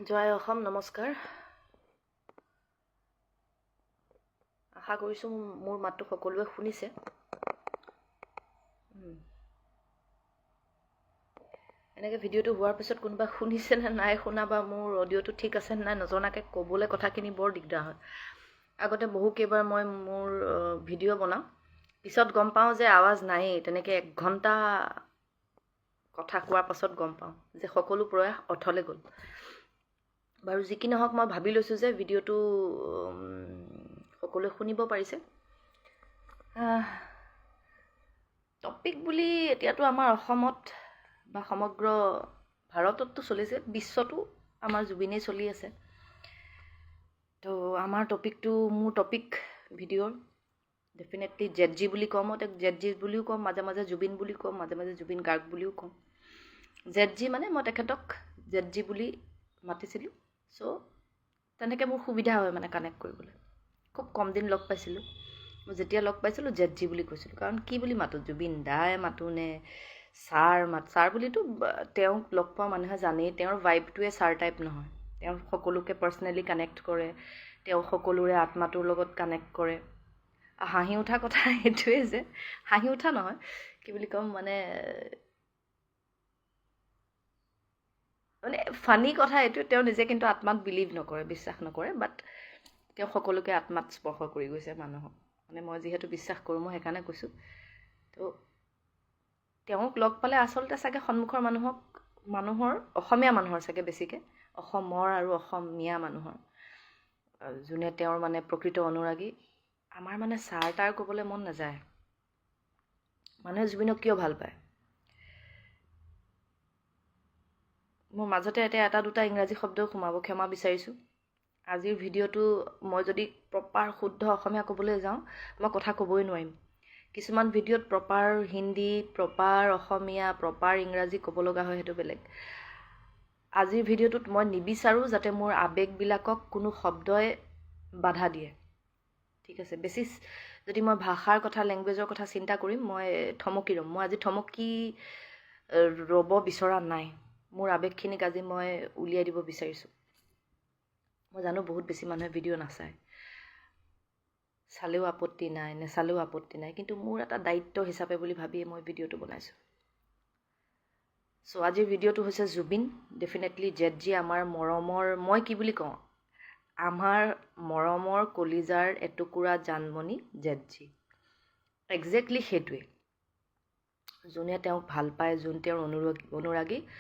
জয় অসম নমস্কাৰ আশা কৰিছোঁ মোৰ মাতটো সকলোৱে শুনিছে এনেকৈ ভিডিঅ'টো হোৱাৰ পিছত কোনোবা শুনিছে নে নাই শুনা বা মোৰ অডিঅ'টো ঠিক আছে নে নাই নজনাকৈ ক'বলৈ কথাখিনি বৰ দিগদাৰ হয় আগতে বহুকেইবাৰ মই মোৰ ভিডিঅ' বনাওঁ পিছত গম পাওঁ যে আৱাজ নায়েই তেনেকৈ 1 ঘণ্টা কথা কোৱাৰ পাছত গম পাওঁ যে সকলো প্ৰয়াস অথলে গ'ল বাৰু যি কি নহওক মই ভাবি লৈছোঁ যে ভিডিঅ'টো সকলোৱে শুনিব পাৰিছে টপিক বুলি এতিয়াতো আমাৰ অসমত বা সমগ্ৰ ভাৰতততো চলিছে বিশ্বতো আমাৰ জুবিনেই চলি আছে তো আমাৰ টপিকটো মোৰ টপিক ভিডিঅ'ৰ ডেফিনেটলি জেডজি বুলি কওঁ মই তাক জেডজি বুলিও কওঁ মাজে মাজে জুবিন বুলি কওঁ মাজে মাজে জুবিন গাৰ্গ বুলিও কওঁ জেডজি মানে মই তেখেতক জেডজি বুলি মাতিছিলোঁ চ' তেনেকৈ মোৰ সুবিধা হয় মানে কানেক্ট কৰিবলৈ খুব কম দিন লগ পাইছিলোঁ মই যেতিয়া লগ পাইছিলোঁ জেডজি বুলি কৈছিলোঁ কাৰণ কি বুলি মাতোঁ জুবিন দাই মাতোঁ নে ছাৰ বুলিতো তেওঁক লগ পোৱা মানুহে জানেই তেওঁৰ ভাইবটোৱে ছাৰ টাইপ নহয় তেওঁ সকলোকে পাৰ্চনেলি কানেক্ট কৰে তেওঁ সকলোৰে আত্মাটোৰ লগত কানেক্ট কৰে হাঁহি উঠা কথা এইটোৱে যে হাঁহি উঠা নহয় কি বুলি ক'ম মানে ফানি কথা এইটো তেওঁ নিজে কিন্তু আত্মাত বিলিভ নকৰে বিশ্বাস নকৰে বাট তেওঁ সকলোকে আত্মাত স্পৰ্শ কৰি গৈছে মানুহক মানে মই যিহেতু বিশ্বাস কৰোঁ মই সেইকাৰণে কৈছোঁ তো তেওঁক লগ পালে আচলতে চাগে সন্মুখৰ মানুহৰ অসমীয়া মানুহৰ চাগে বেছিকৈ অসমৰ আৰু অসমীয়া মানুহৰ যোনে তেওঁৰ মানে প্ৰকৃত অনুৰাগী আমাৰ মানে ছাৰ তাৰ ক'বলৈ মন নাযায় মানুহে জুবিনক কিয় ভাল পায় মোৰ মাজতে এতিয়া এটা দুটা ইংৰাজী শব্দও সোমাব ক্ষমা বিচাৰিছোঁ আজিৰ ভিডিঅ'টো মই যদি প্ৰপাৰ শুদ্ধ অসমীয়া ক'বলৈ যাওঁ মই কথা ক'বই নোৱাৰিম কিছুমান ভিডিঅ'ত প্ৰপাৰ হিন্দী প্ৰপাৰ অসমীয়া প্ৰপাৰ ইংৰাজী ক'ব লগা হয় সেইটো বেলেগ আজিৰ ভিডিঅ'টোত মই নিবিচাৰোঁ যাতে মোৰ আৱেগবিলাকক কোনো শব্দই বাধা দিয়ে ঠিক আছে বেছি যদি মই ভাষাৰ কথা লেংগুৱেজৰ কথা চিন্তা কৰিম মই থমকি ৰ'ম মই আজি থমকি ৰ'ব বিচৰা নাই মোৰ আৱেগখিনিক আজি মই উলিয়াই দিব বিচাৰিছোঁ মই জানো বহুত বেছি মানুহে ভিডিঅ' নাচায় চালেও আপত্তি নাই নেচালেও আপত্তি নাই কিন্তু মোৰ এটা দায়িত্ব হিচাপে বুলি ভাবিয়ে মই ভিডিঅ'টো বনাইছোঁ চ' আজিৰ ভিডিঅ'টো হৈছে জুবিন ডেফিনেটলি জেডজি আমাৰ মৰমৰ মই কি বুলি কওঁ আমাৰ মৰমৰ কলিজাৰ এটুকুৰা জানমণি জেডজি একজেক্টলি সেইটোৱে যোনে তেওঁক ভাল পায় যোন তেওঁৰ অনুৰাগী